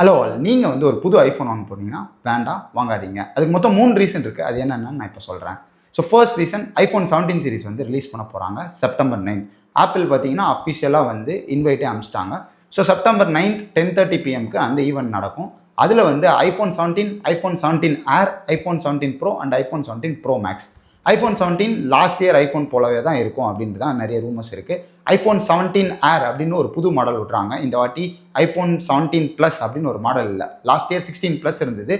Hello நீங்கள் வந்து ஒரு புது ஐஃபோன் வாங்க போனீங்கன்னா வேண்டாம் வாங்காதீங்க. அதுக்கு மொத்தம் 3 ரீசன் இருக்குது. அது என்னென்னு நான் இப்போ சொல்கிறேன். So first reason, iPhone 17 series வந்து ரிலீஸ் பண்ண போகிறாங்க செப்டம்பர் 9. ஆப்பிள் பார்த்தீங்கன்னா அஃபிஷியலாக வந்து இன்வைட்டே அனுப்பிச்சிட்டாங்க. ஸோ செப்டம்பர் 9 10:30 PM அந்த ஈவெண்ட் நடக்கும். அதில் வந்து iPhone 17, iPhone 17 air, iPhone 17 pro and iPhone 17 pro max. IPhone 17 last year iPhone போலவே தான் இருக்கும் அப்படின்ட்டு தான் நிறைய ரூமர்ஸ் இருக்குது. ஐஃபோன் 17 ஏர் அப்படின்னு ஒரு புது மாடல் விட்றாங்க. இந்த வாட்டி ஐஃபோன் 17 ப்ளஸ் அப்படின்னு ஒரு மாடல் இல்லை. லாஸ்ட் இயர் 16 ப்ளஸ் இருந்தது.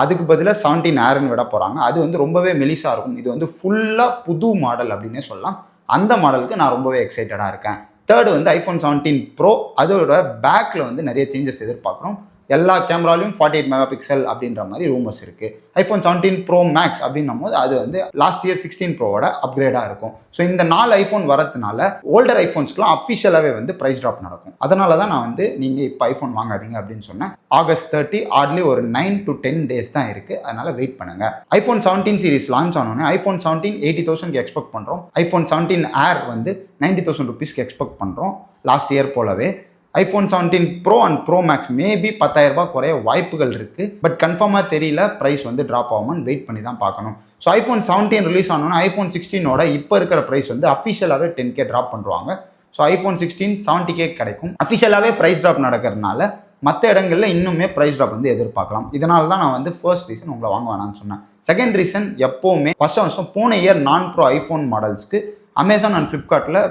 அதுக்கு பதிலாக 17 ஏர்னு விட போகிறாங்க. அது வந்து ரொம்பவே மெலிசாக இருக்கும். இது வந்து ஃபுல்லாக புது மாடல் அப்படின்னே சொல்லலாம். அந்த மாடலுக்கு நான் ரொம்பவே எக்ஸைட்டடாக இருக்கேன். தேர்டு வந்து ஐஃபோன் 17 ப்ரோ. அதோட பேக்கில் வந்து நிறைய சேஞ்சஸ் எதிர்பார்க்குறோம். எல்லா கேமராலையும் 48 மெகா பிக்சல் அப்படின்ற மாதிரி ரூமர்ஸ் இருக்குது. ஐஃபோன் 17 ப்ரோ மேக்ஸ் அப்படின்னும் போது அது வந்து லாஸ்ட் இயர் 16 ப்ரோவோட அப்கிரேடாக இருக்கும். ஸோ இந்த 4 ஐஃபோன் வரதுனால ஓல்டர் ஐஃபோன்ஸ்க்குலாம் அஃபிஷியலாகவே வந்து ப்ரைஸ் ட்ராப் நடக்கும். அதனால தான் நான் வந்து நீங்கள் இப்போ ஐஃபோன் வாங்காதீங்க அப்படின்னு சொன்னேன். ஆகஸ்ட் 30 ஹார்ட்லி ஒரு 9 to 10 days தான் இருக்குது. அதனால் வெயிட் பண்ணுங்கள். ஐஃபோன் 17 சீரிஸ் லான்ச் ஆனோடனே ஐஃபோன் 17 80,000 எக்ஸ்பெக்ட் பண்ணுறோம். ஐஃபோன் 17 ஏர் வந்து 90,000 rupees எக்ஸ்பெக்ட் பண்ணுறோம். லாஸ்ட் இயர் போலவே iPhone 17 pro and pro max maybe 10,000 ரூபாய் குறைய வாய்ப்புகள் இருக்குது. பட் கன்ஃபார்மாக தெரியல. ப்ரைஸ் வந்து ட்ராப் ஆகுமான்னு வெயிட் பண்ணி தான் பார்க்கணும். ஸோ ஐஃபோன் 17 ரிலீஸ் ஆனோன்னா ஐஃபோன் 16ஓட இப்போ இருக்கிற ப்ரைஸ் வந்து அஃபிஷியலாகவே 10K ட்ராப் பண்ணுவாங்க. ஸோ ஐஃபோன் 16 70K கிடைக்கும். அஃபிஷியலாகவே ப்ரைஸ் ட்ராப் நடக்கிறதுனால மற்ற இடங்களில் இன்னுமே ப்ரைஸ் ட்ராப் வந்து எதிர்பார்க்கலாம். இதனால தான் நான் வந்து ஃபர்ஸ்ட் ரீசன் உங்களை வாங்க வேணாம்னு சொன்னேன். செகண்ட் ரீசன், எப்போவுமே வருஷம் போன இயர் நான் ப்ரோ ஐஃபோன் மாடல்ஸ்க்கு அமேசான் அண்ட் ஃப்ளிப்கார்ட்டில்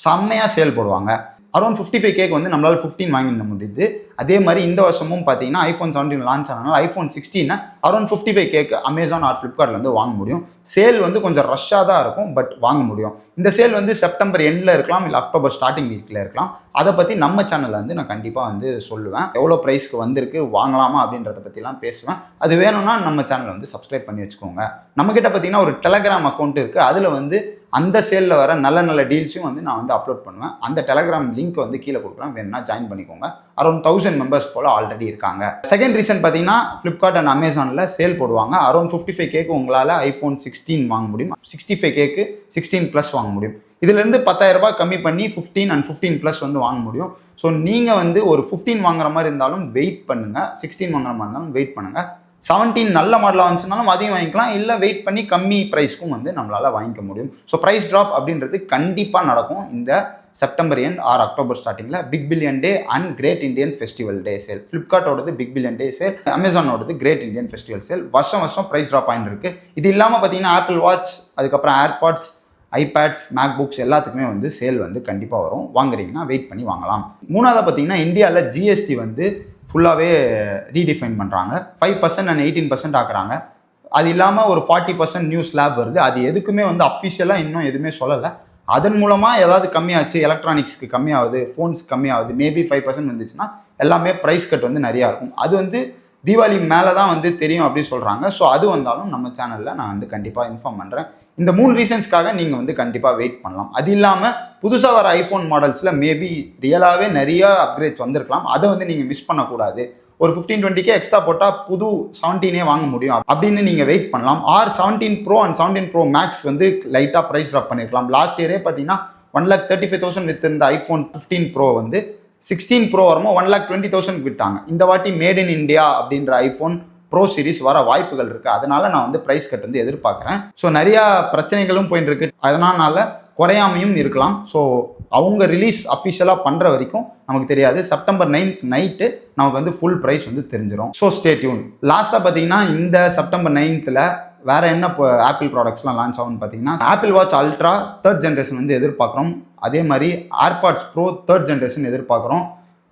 செம்மையாக சேல் போடுவாங்க. அரௌண்ட் 55K வந்து நம்மளால் 15 வாங்கியிருந்த முடியுது. அதே மாதிரி இந்த வருஷமும் பார்த்தீங்கன்னா ஐஃபோன் 17 லான்ச் ஆனதுனால iPhone 16 around 55K Amazon R ஃப்ளிப்கார்ட்டில் வந்து வாங்க முடியும். சேல் வந்து கொஞ்சம் ரஷ்ஷாக தான் இருக்கும், பட் வாங்க முடியும். இந்த சேல் வந்து செப்டம்பர் எண்டில் இருக்கலாம், இல்லை அக்டோபர் ஸ்டார்டிங் வீக்கில் இருக்கலாம். அதை பற்றி நம்ம சேனலில் வந்து நான் கண்டிப்பாக வந்து சொல்லுவேன். எவ்வளோ ப்ரைஸ்க்கு வந்திருக்கு, வாங்கலாமா அப்படின்றத பற்றிலாம் பேசுவேன். அது வேணும்னா நம்ம சேனலை வந்து சப்ஸ்கிரைப் பண்ணி வச்சுக்கோங்க. நம்மக்கிட்ட பார்த்தீங்கன்னா ஒரு டெலகிராம் அக்கௌண்ட் இருக்குது. அதில் வந்து அந்த சேலில் வர நல்ல நல்ல டீல்ஸையும் வந்து நான் வந்து அப்லோட் பண்ணுவேன். அந்த டெலகிராம் லிங்க் வந்து கீழே கொடுக்குறேன், வேணும்னா ஜாயின் பண்ணிக்கோங்க. அரௌண்ட் 1000 மெம்பர்ஸ் போல் ஆல்ரெடி இருக்காங்க. செகண்ட் ரீசன் பார்த்தீங்கன்னா ஃப்ளிப்கார்ட் அண்ட் அமேசானில் சேல் போடுவாங்க. அரௌண்ட் 55K உங்களால் ஐஃபோன் 16 வாங்க முடியும். 65K 16 ப்ளஸ் வாங்க முடியும். இதிலிருந்து 10,000 ரூபாய் கம்மி பண்ணி 15 அண்ட் 15 ப்ளஸ் வந்து வாங்க முடியும். ஸோ நீங்கள் வந்து ஒரு 15 வாங்குற மாதிரி இருந்தாலும் வெயிட் பண்ணுங்கள். 16 வாங்குற மாதிரி இருந்தாலும் வெயிட் பண்ணுங்கள். 17 நல்ல மாடலாக வந்துச்சுனாலும் அதையும் வாங்கிக்கலாம். இல்லை வெயிட் பண்ணி கம்மி ப்ரைஸ்க்கும் வந்து நம்மளால் வாங்கிக்க முடியும். ஸோ ப்ரைஸ் ட்ராப் அப்படின்றது கண்டிப்பாக நடக்கும் இந்த செப்டம்பர் எண்ட் ஆர் அக்டோபர் ஸ்டார்டிங்கில். Big billion day and great Indian festival day sale. ஃப்ளிப்கார்ட்டோடது பிக் பில்லியன் டே சேல், அமேசானோடது கிரேட் இண்டியன் ஃபெஸ்டிவல் சேல். வருஷம் ப்ரைஸ் ட்ராப் ஆகிட்டு இருக்குது. இது இல்லாமல் பார்த்தீங்கன்னா ஆப்பிள் வாட்ச், அதுக்கப்புறம் ஏர்பாட்ஸ், ஐபேட்ஸ், மேக்புக்ஸ் எல்லாத்துக்குமே வந்து சேல் வந்து கண்டிப்பாக வரும். வாங்குறீங்கன்னா வெயிட் பண்ணி வாங்கலாம். மூணாவது பார்த்தீங்கன்னா இந்தியாவில் ஜிஎஸ்டி வந்து ஃபுல்லாகவே ரீடிஃபைன் பண்ணுறாங்க. 5% அண்ட் 18% ஆக்குறாங்க. அது இல்லாமல் ஒரு 40% நியூ ஸ்லாப் வருது. அது எதுக்குமே வந்து அஃபிஷியலாக இன்னும் எதுவுமே சொல்லலை. அதன் மூலமாக ஏதாவது கம்மியாச்சு, எலக்ட்ரானிக்ஸ்க்கு கம்மியாகுது, ஃபோன்ஸ் கம்மியாகுது, மேபி 5% வந்துச்சுன்னா எல்லாமே ப்ரைஸ் கட் வந்து நிறையா இருக்கும். அது வந்து தீபாவளி மேலே தான் வந்து தெரியும் அப்படின்னு சொல்கிறாங்க. ஸோ அது வந்தாலும் நம்ம சேனலில் நான் வந்து கண்டிப்பாக இன்ஃபார்ம் பண்ணுறேன். இந்த 3 ரீசன்ஸ்க்காக நீங்கள் வந்து கண்டிப்பாக வெயிட் பண்ணலாம். அது இல்லாமல் புதுசாக வர ஐஃபோன் மாடல்ஸில் மேபி ரியலாகவே நிறைய அப்கிரேட்ஸ் வந்திருக்கலாம். அதை வந்து நீங்கள் மிஸ் பண்ணக்கூடாது. ஒரு 15-20K எக்ஸ்ட்ரா போட்டால் புது 17 வாங்க முடியும் அப்படின்னு நீங்கள் வெயிட் பண்ணலாம். Or 17 pro and 17 pro max வந்து லைட்டாக ப்ரைஸ் ட்ராப் பண்ணியிருக்கலாம். லாஸ்ட் இயரே பார்த்தீங்கன்னா 1,35,000 வித்திருந்த ஐஃபோன் 15 ப்ரோ வந்து 16 ப்ரோ வரும்போது 1,20,000 விட்டாங்க. இந்த வாட்டி மேட் இன் இண்டியா அப்படின்ற ஐஃபோன் ப்ரோ சீரிஸ் வர வாய்ப்புகள் இருக்குது. அதனால நான் வந்து ப்ரைஸ் கட் வந்து எதிர்பார்க்குறேன். ஸோ நிறையா பிரச்சனைகளும் போயிட்டு இருக்கு. அதனால குறையாமையும் இருக்கலாம். ஸோ அவங்க ரிலீஸ் அஃபிஷியலாக பண்ணுற வரைக்கும் நமக்கு தெரியாது. செப்டம்பர் 9 நைட்டு நமக்கு வந்து ஃபுல் ப்ரைஸ் வந்து தெரிஞ்சிடும். So stay tune. லாஸ்ட்டாக பார்த்தீங்கன்னா இந்த செப்டம்பர் 9th வேறு என்ன இப்போ ஆப்பிள் ப்ராடக்ட்ஸ்லாம் லான்ச் ஆகும்னு பார்த்தீங்கன்னா Apple watch ultra 3rd generation வந்து எதிர்பார்க்குறோம். அதே மாதிரி ஏர்பாட்ஸ் ப்ரோ 3rd ஜென்ரேஷன் எதிர்பார்க்குறோம்.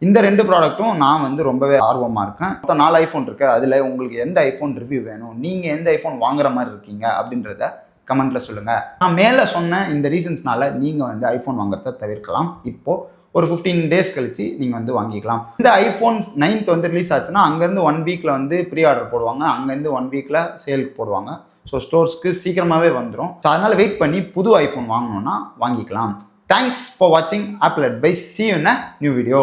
இந்த 2 ப்ராடக்ட்டும் நான் வந்து ரொம்பவே ஆர்வமாக இருக்கேன். மொத்தம் 4 ஐஃபோன் இருக்குது. அதில் உங்களுக்கு எந்த ஐஃபோன் ரிவ்யூ வேணும், நீங்கள் எந்த ஐஃபோன் வாங்குற மாதிரி இருக்கீங்க அப்படின்றத கமெண்ட்டில் சொல்லுங்கள். நான் மேலே சொன்ன இந்த ரீசன்ஸ்னால நீங்கள் வந்து ஐஃபோன் வாங்குறத தவிர்க்கலாம். இப்போது ஒரு 15 days கழிச்சு நீங்கள் வந்து வாங்கிக்கலாம். இந்த ஐஃபோன் 9 வந்து ரிலீஸ் ஆச்சுன்னா அங்கேருந்து 1 வீக்கில் வந்து ப்ரீ ஆர்டர் போடுவாங்க. அங்கேருந்து 1 வீக்கில் சேலுக்கு போடுவாங்க. ஸோ ஸ்டோர்ஸ்க்கு சீக்கிரமாகவே வந்துடும். ஸோ அதனால் வெயிட் பண்ணி புது ஐஃபோன் வாங்கணுன்னா வாங்கிக்கலாம். தேங்க்ஸ் ஃபார் வாட்சிங் apple advice. See you in a new video.